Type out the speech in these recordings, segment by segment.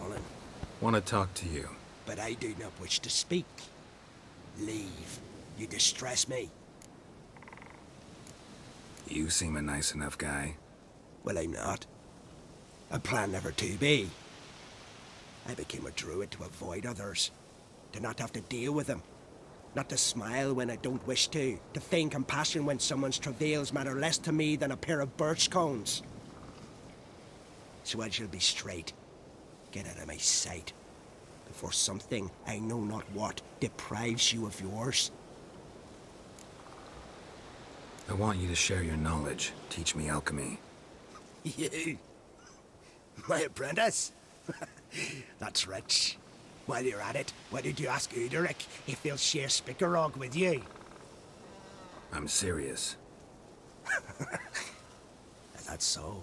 calling. Want to talk to you. But I do not wish to speak. Leave. You distress me. You seem a nice enough guy. Well, I'm not. I plan never to be. I became a druid to avoid others. To not have to deal with them. Not to smile when I don't wish to. To feign compassion when someone's travails matter less to me than a pair of birch cones. So I shall be straight. Get out of my sight. Before something, I know not what, deprives you of yours. I want you to share your knowledge. Teach me alchemy. You? My apprentice? That's rich. While you're at it, why did you ask Uderic if he'll share Spickerog with you? I'm serious. That's so.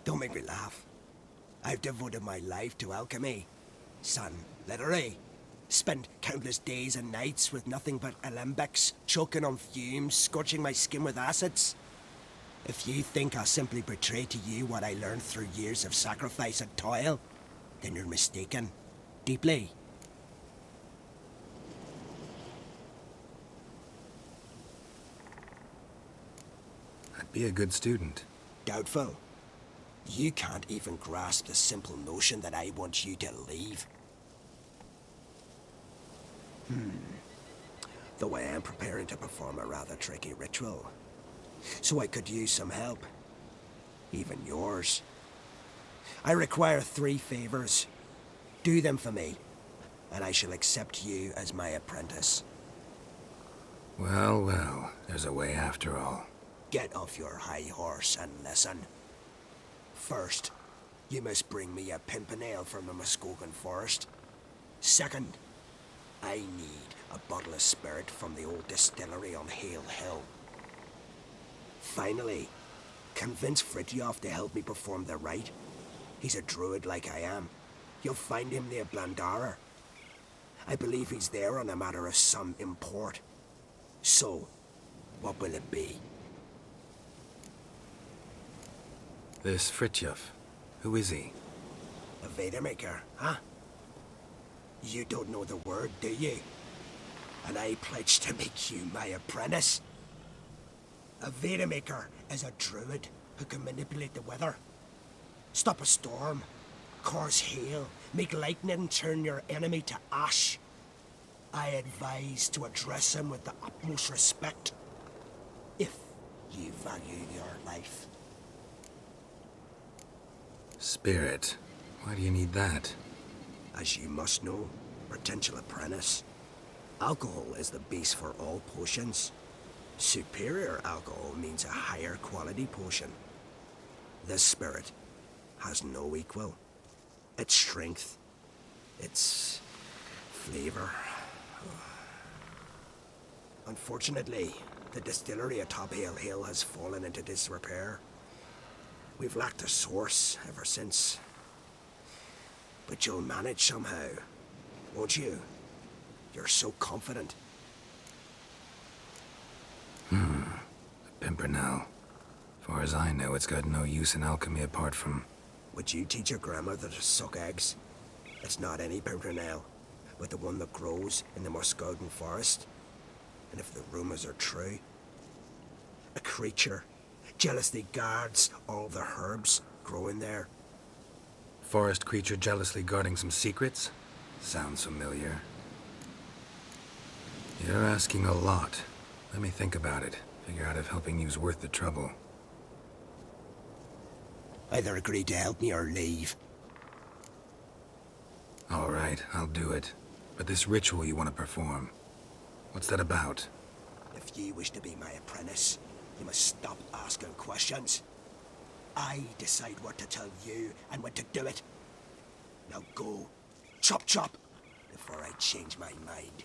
Don't make me laugh. I've devoted my life to alchemy. Son, literally. Spent countless days and nights with nothing but alembics, choking on fumes, scorching my skin with acids. If you think I'll simply betray to you what I learned through years of sacrifice and toil, then you're mistaken. Deeply. I'd be a good student. Doubtful. You can't even grasp the simple notion that I want you to leave. Though I am preparing to perform a rather tricky ritual. So I could use some help. Even yours. I require 3 favors. Do them for me, and I shall accept you as my apprentice. Well, well, there's a way after all. Get off your high horse and listen. First, you must bring me a pimpernel from the Muskogan forest. Second, I need a bottle of spirit from the old distillery on Hale Hill. Finally, convince Fritjof to help me perform the rite. He's a druid like I am. You'll find him near Blandara. I believe he's there on a matter of some import. So, what will it be? This Fritjof, who is he? A Vadermaker, huh? You don't know the word, do you? And I pledge to make you my apprentice. A Vadermaker is a druid who can manipulate the weather. Stop a storm, cause hail, make lightning turn your enemy to ash. I advise to address him with the utmost respect, if you value your life. Spirit. Why do you need that? As you must know, potential apprentice, alcohol is the base for all potions. Superior alcohol means a higher quality potion. This spirit has no equal. Its strength, its flavor. Unfortunately, the distillery atop Hale Hill has fallen into disrepair. We've lacked a source ever since. But you'll manage somehow, won't you? You're so confident. A pimpernel. Far as I know, it's got no use in alchemy apart from... Would you teach your grandmother to suck eggs? It's not any pimpernel, but the one that grows in the Muskogan forest. And if the rumors are true, a creature jealously guards all the herbs growing there. Forest creature jealously guarding some secrets? Sounds familiar. You're asking a lot. Let me think about it. Figure out if helping you's worth the trouble. Either agree to help me or leave. All right, I'll do it. But this ritual you want to perform, what's that about? If you wish to be my apprentice, you must stop asking questions. I decide what to tell you and when to do it. Now go. Chop chop, before I change my mind.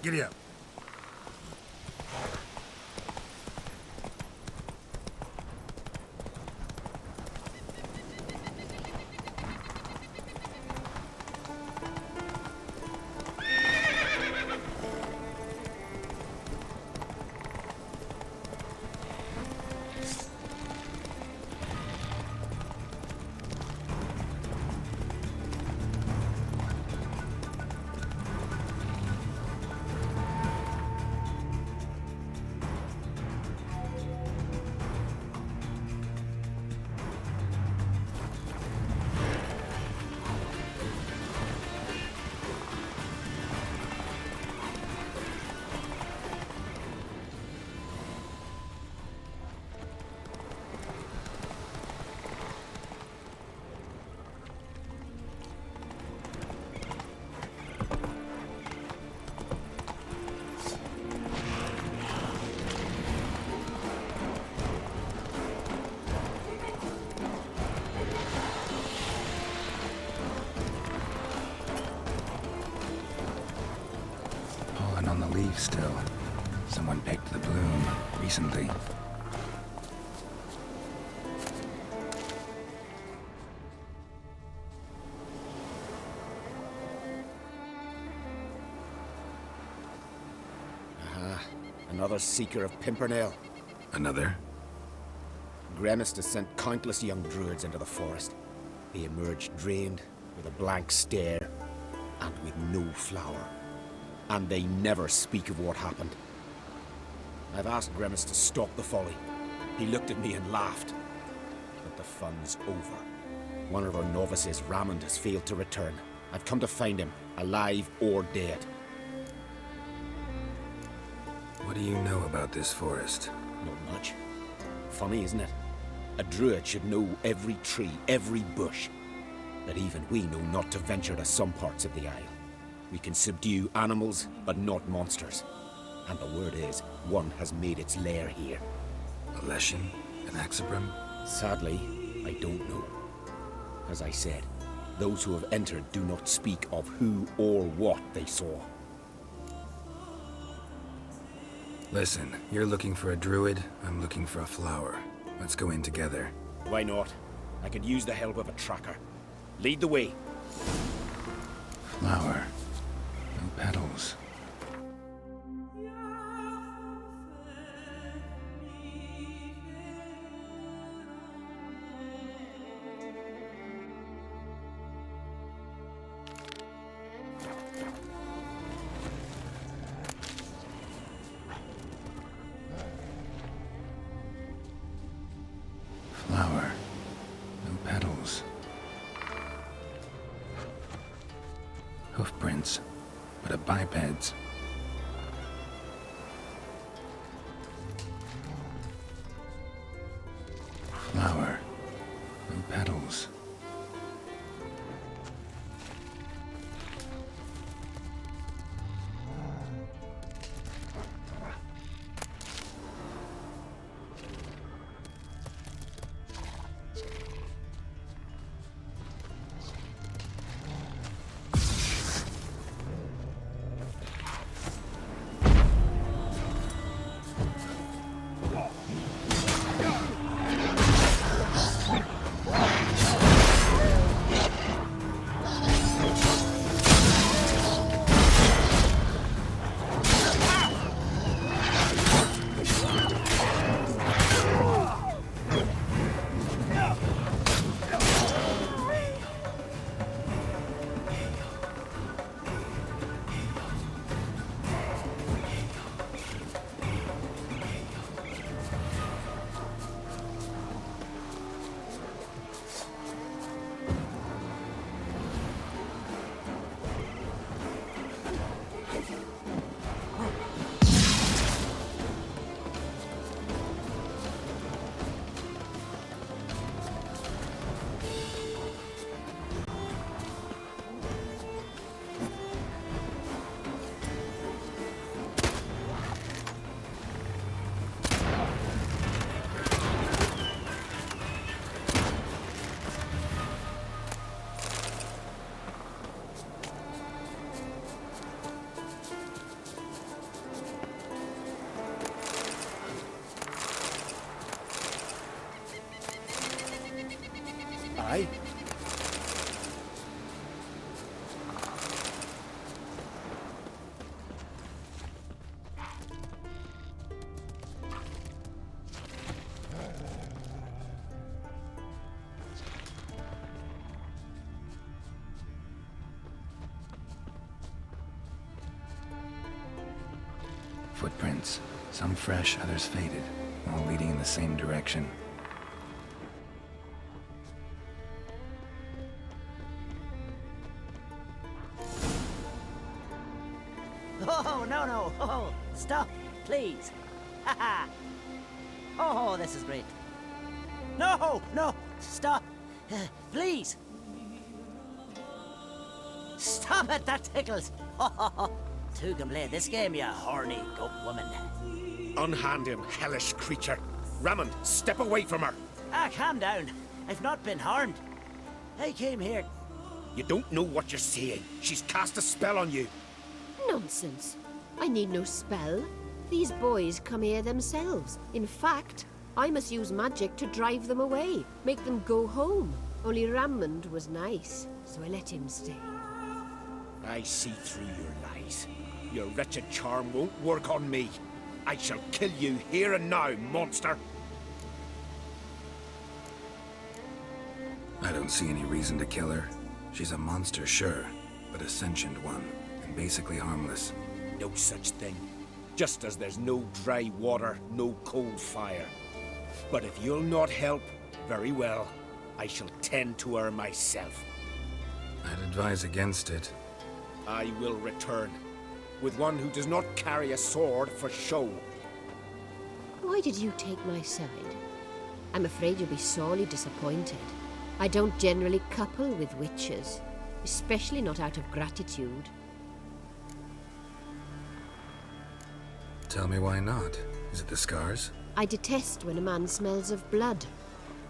Giddy up. Pollen on the leaves still. Someone picked the bloom recently. Another seeker of Pimpernel. Another? Gremis has sent countless young druids into the forest. They emerge drained, with a blank stare, and with no flower. And they never speak of what happened. I've asked Gremis to stop the folly. He looked at me and laughed. But the fun's over. One of our novices, Ramond, has failed to return. I've come to find him, alive or dead. What do you know about this forest? Not much. Funny, isn't it? A druid should know every tree, every bush. But even we know not to venture to some parts of the isle. We can subdue animals, but not monsters. And the word is, one has made its lair here. A Leshen? An Axabrim? Sadly, I don't know. As I said, those who have entered do not speak of who or what they saw. Listen, you're looking for a druid, I'm looking for a flower. Let's go in together. Why not? I could use the help of a tracker. Lead the way. Flower. No petals. Flower. No petals. Hoofprints, but a biped's. Flower. No petals. aye? Footprints. Some fresh, others faded, all leading in the same direction. Oh, no. Oh, stop, please. Haha. Oh, this is great. No, stop. Please. Stop it, that tickles. Two can play this game, you horny goat woman. Unhand him, hellish creature. Raymond, step away from her. Calm down. I've not been harmed. I came here. You don't know what you're saying. She's cast a spell on you. Nonsense. I need no spell. These boys come here themselves. In fact, I must use magic to drive them away, make them go home. Only Raymond was nice, so I let him stay. I see through your lies. Your wretched charm won't work on me. I shall kill you here and now, monster. I don't see any reason to kill her. She's a monster, sure, but a sentient one, and basically harmless. No such thing. Just as there's no dry water, no cold fire. But if you'll not help, very well. I shall tend to her myself. I'd advise against it. I will return, with one who does not carry a sword for show. Why did you take my side? I'm afraid you'll be sorely disappointed. I don't generally couple with witches, especially not out of gratitude. Tell me why not. Is it the scars? I detest when a man smells of blood.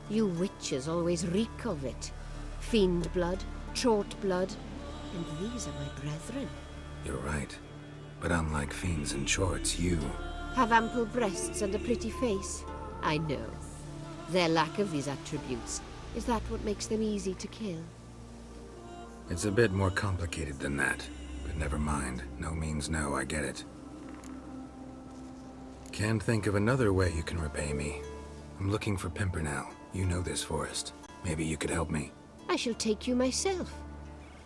You witches always reek of it. Fiend blood, trot blood, and these are my brethren. You're right. But unlike fiends and chorts, you... Have ample breasts and a pretty face. I know. Their lack of these attributes, is that what makes them easy to kill? It's a bit more complicated than that. But never mind. No means no, I get it. Can't think of another way you can repay me. I'm looking for Pimpernel. You know this forest. Maybe you could help me. I shall take you myself.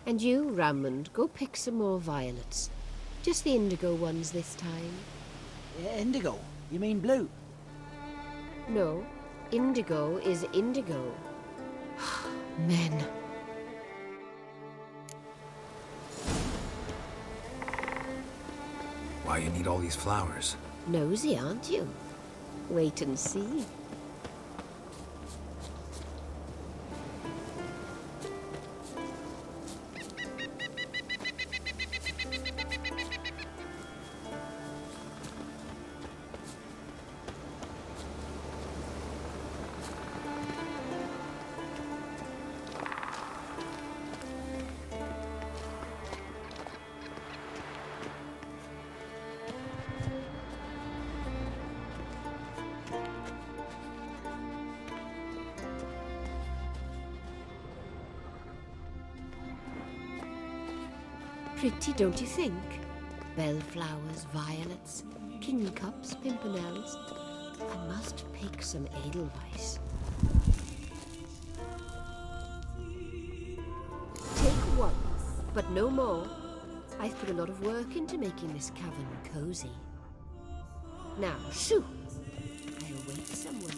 And you, Raymond, go pick some more violets. Just the indigo ones this time. Indigo? You mean blue? No, indigo is indigo. Men. Why you need all these flowers? Nosy, aren't you? Wait and see. Pretty, don't you think? Bellflowers, violets, kingcups, pimpernels. I must pick some edelweiss. Take one, but no more. I've put a lot of work into making this cavern cozy. Now, shoo! I'll wait somewhere.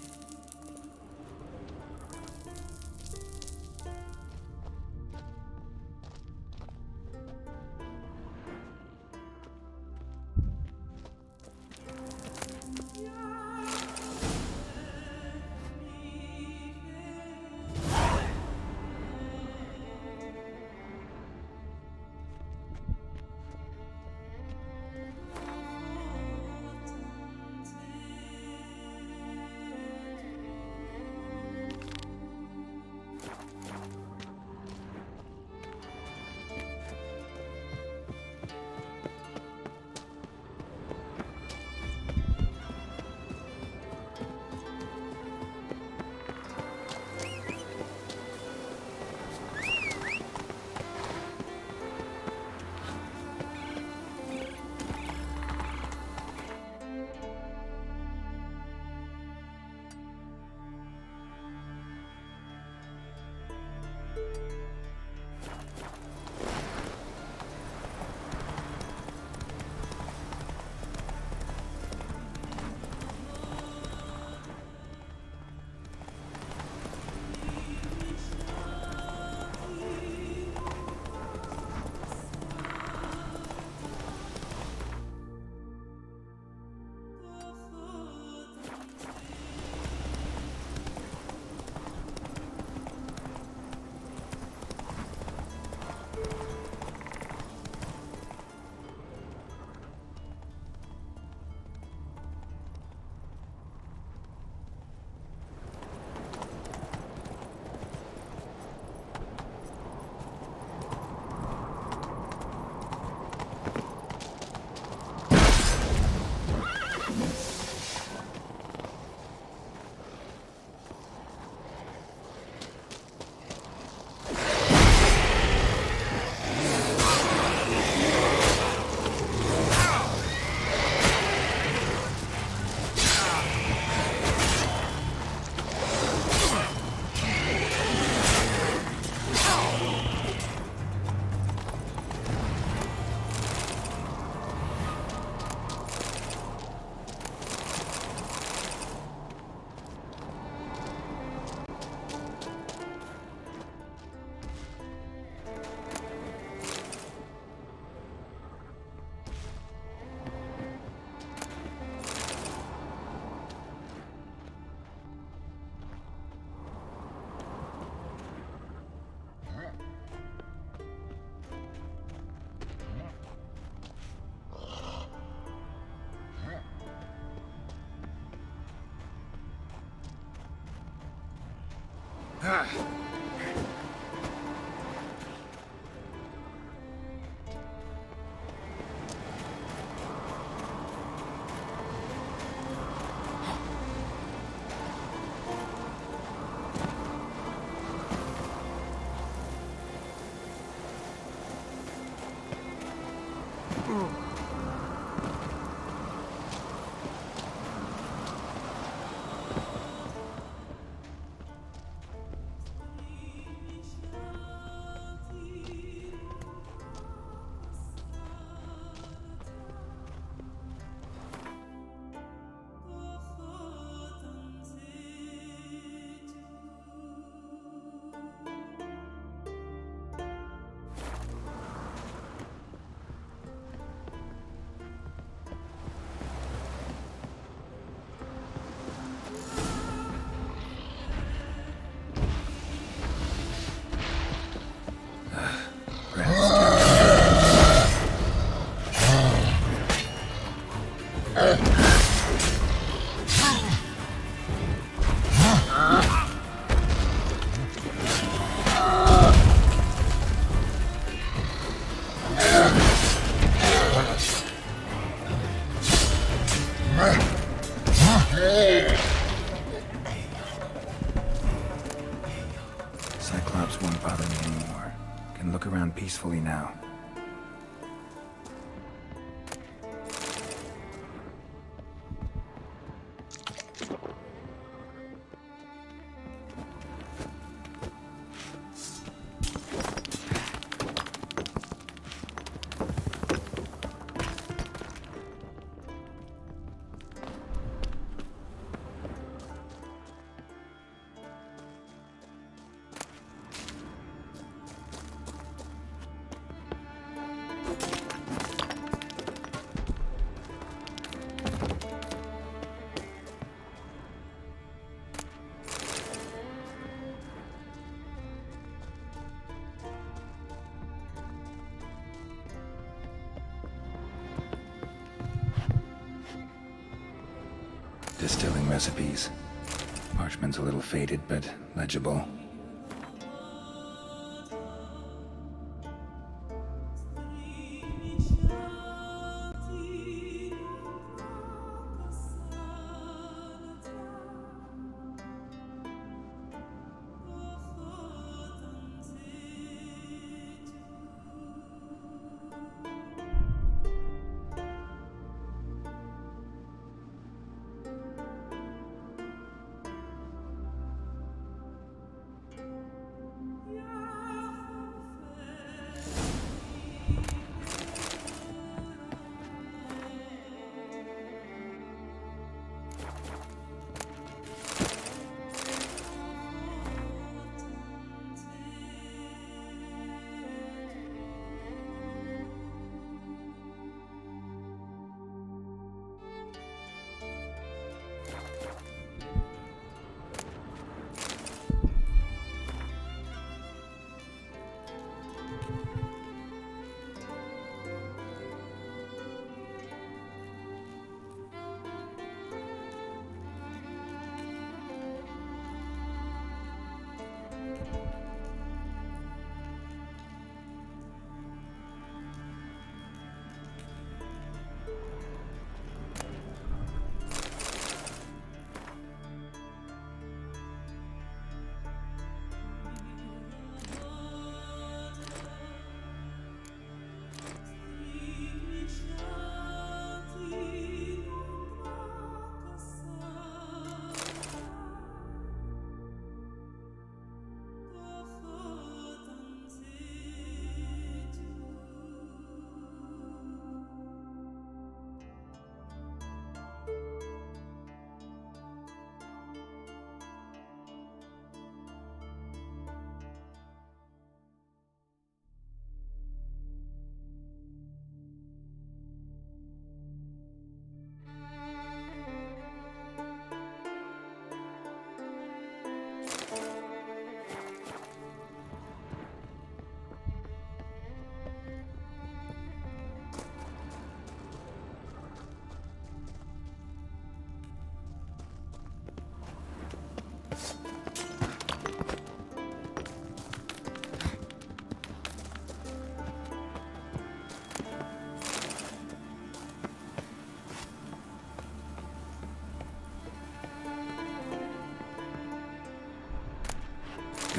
Cyclops won't bother me anymore. Can look around peacefully now. Distilling recipes. Parchment's a little faded, but legible.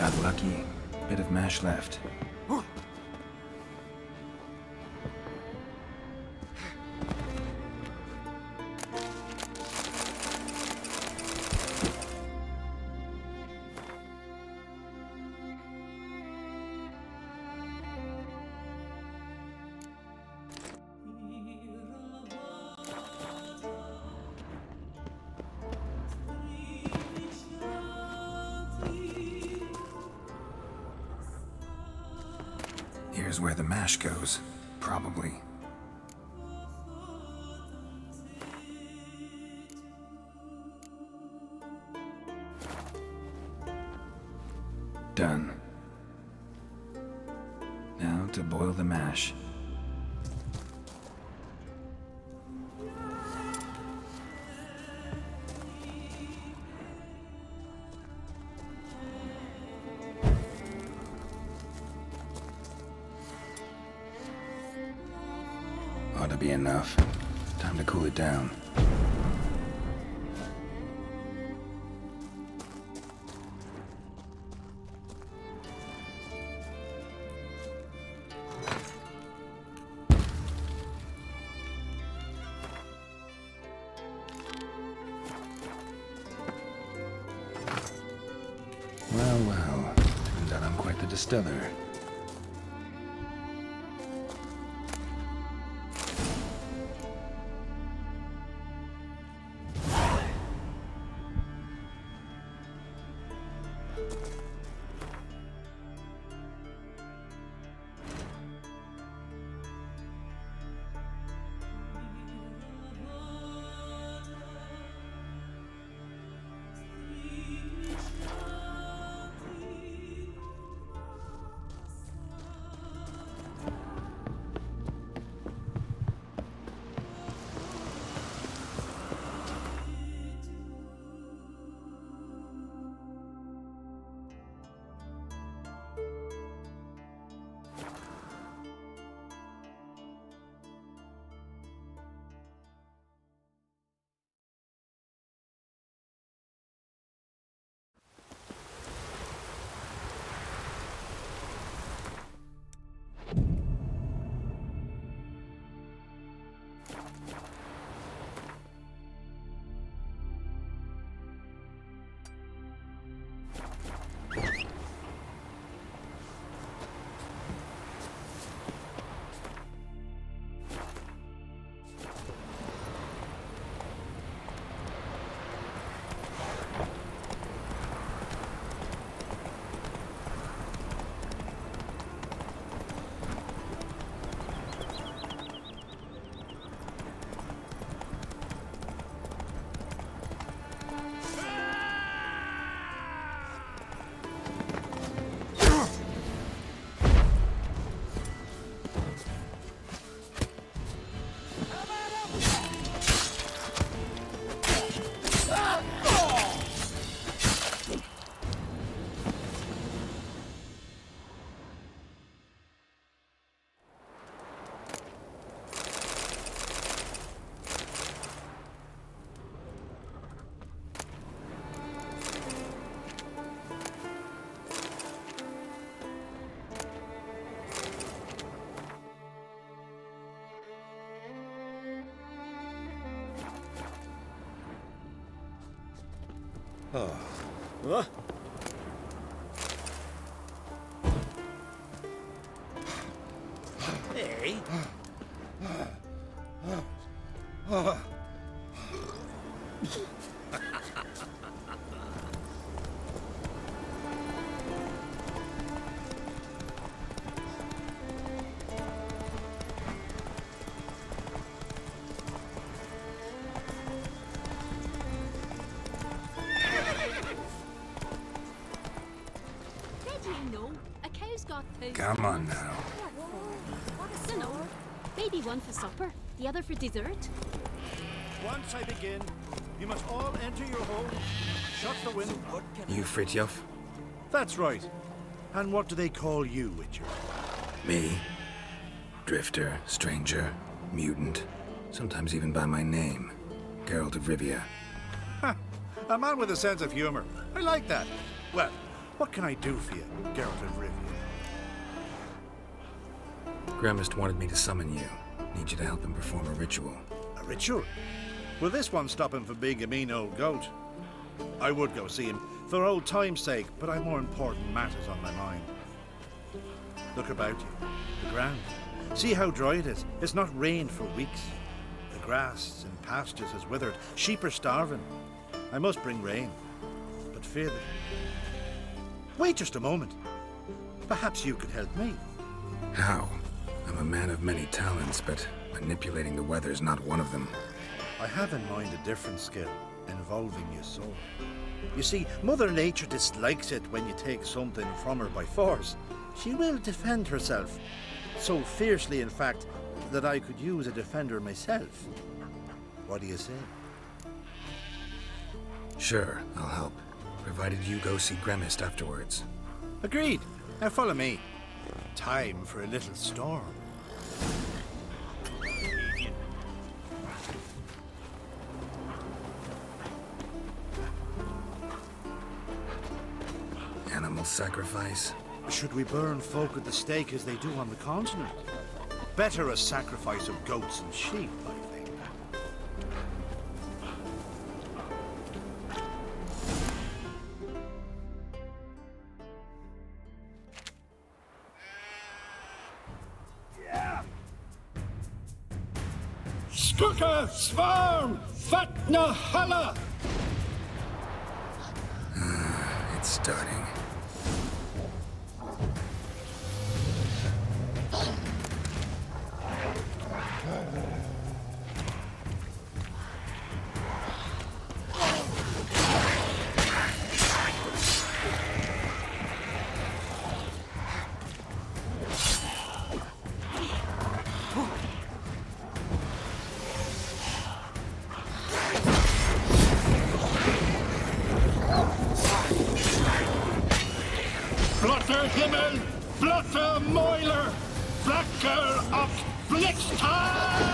Got lucky. Bit of mash left. Here's where the mash goes. Probably. Done. Now to boil the mash. Ought to be enough. Time to cool it down. Well, turns out I'm quite the distiller. Hey. Come on now. Maybe one for supper, the other for dessert. Once I begin, you must all enter your home, shut the window. You Fritjof? That's right. And what do they call you, Witcher? Me? Drifter, stranger, mutant, sometimes even by my name. Geralt of Rivia. A man with a sense of humor. I like that. Well, What can I do for you, Geralt of Rivia? Gremist wanted me to summon you. Need you to help him perform a ritual. A ritual? Will this one stop him from being a mean old goat? I would go see him for old time's sake, but I've more important matters on my mind. Look about you. The ground. See how dry it is. It's not rained for weeks. The grass in pastures has withered. Sheep are starving. I must bring rain. But fear that... Wait just a moment. Perhaps you could help me. How? I'm a man of many talents, but manipulating the weather's not one of them. I have in mind a different skill, involving your soul. You see, Mother Nature dislikes it when you take something from her by force. She will defend herself. So fiercely, in fact, that I could use a defender myself. What do you say? Sure, I'll help. Provided you go see Gremist afterwards. Agreed. Now follow me. Time for a little storm. Animal sacrifice? Should we burn folk at the stake as they do on the continent? Better a sacrifice of goats and sheep, I think. Skuka Svarm Fatna Hala! It's starting. Blotter Himmel, Blotter Moiler, Blacker of Blixtal!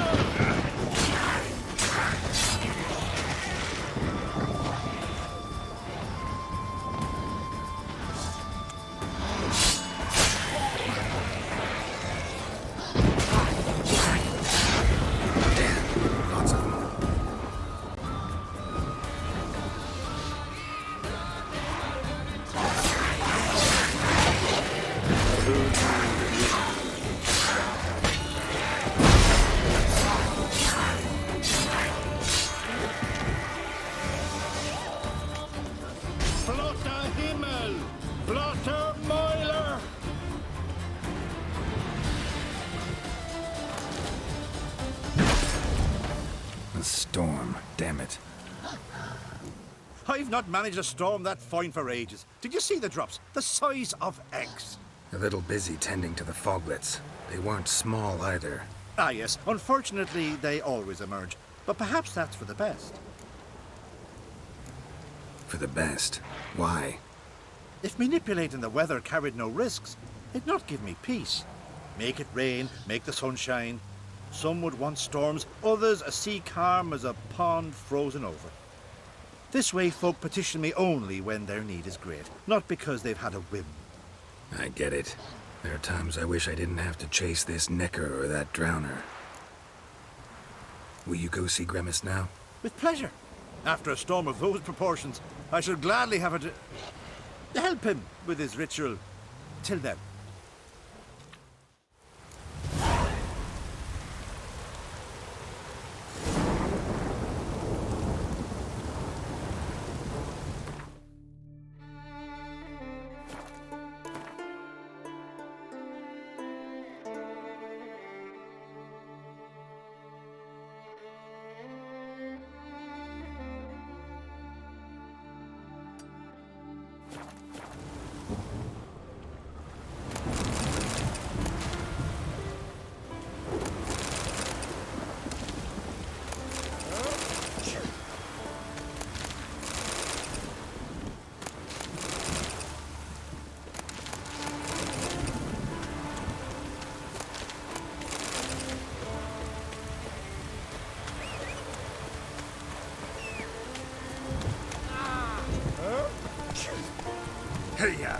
Lots of them. Blotter Himmel, Blotter Moiler! A storm, damn it. I've not managed a storm that fine for ages. Did you see the drops? The size of eggs. A little busy tending to the foglets. They weren't small either. Ah, yes. Unfortunately, they always emerge. But perhaps that's for the best. For the best. Why? If manipulating the weather carried no risks, it'd not give me peace. Make it rain, make the sun shine. Some would want storms, others a sea calm as a pond frozen over. This way folk petition me only when their need is great, not because they've had a whim. I get it. There are times I wish I didn't have to chase this necker or that drowner. Will you go see Gremist now? With pleasure. After a storm of those proportions, I shall gladly have it to help him with his ritual. Till then. Hey-ya!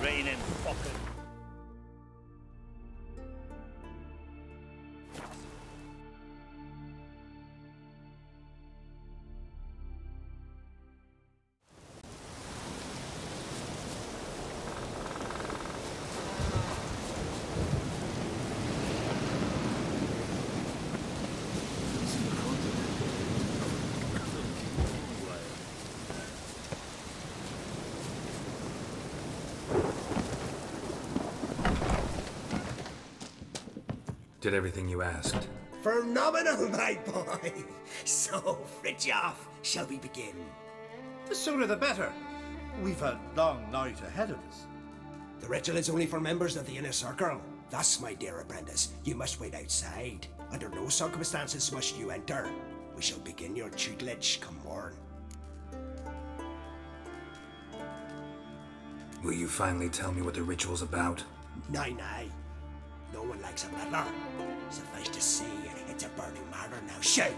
Raining fucking. Did everything you asked? Phenomenal, my boy. So, Fritjof, shall we begin? The sooner the better. We've a long night ahead of us. The ritual is only for members of the inner circle. Thus, my dear apprentice, you must wait outside. Under no circumstances must you enter. We shall begin your tutelage come morn. Will you finally tell me what the ritual's about? Nay, nay. No one likes a meddler. Suffice to say, it's a burning matter now. Shout!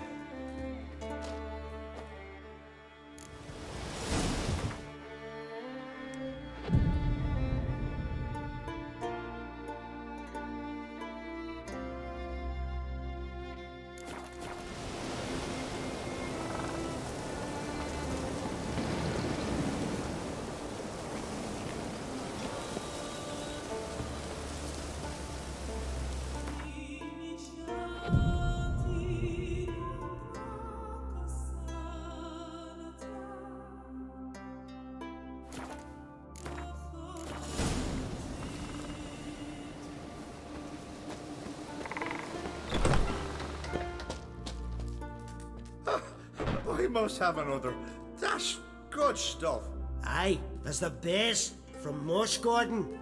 We must have another. That's good stuff. Aye, there's the base from Moss Gordon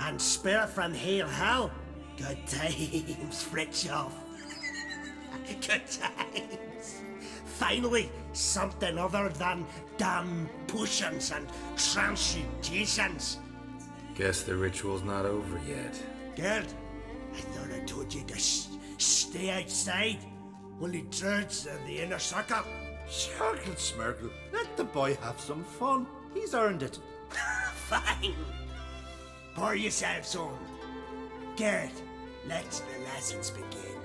and Spirit from Hale Hell. Good times, Fritjof. Good times. Finally, something other than damn potions and transmutations. Guess the ritual's not over yet. Good. I thought I told you to stay outside. Only druids in the inner circle. Smirkle, Smirkle. Let the boy have some fun. He's earned it. Fine. Pour yourselves on. Gerd, let the lessons begin.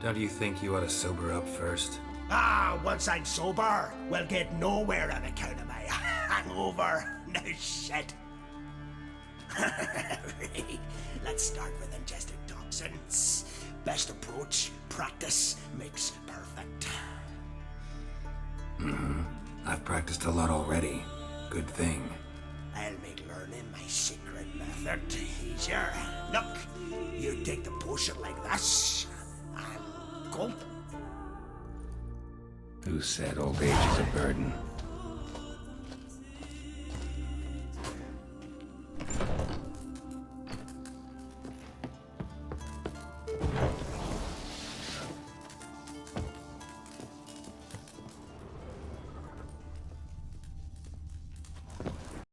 Don't you think you ought to sober up first? Ah, once I'm sober, we'll get nowhere on account of my hangover. No shit. Let's start with ingesting toxins. Best approach, practice makes perfect. I've practiced a lot already. Good thing. I'll make learning my secret method easier. Look, you take the potion like this, and gulp. Who said old age is a burden?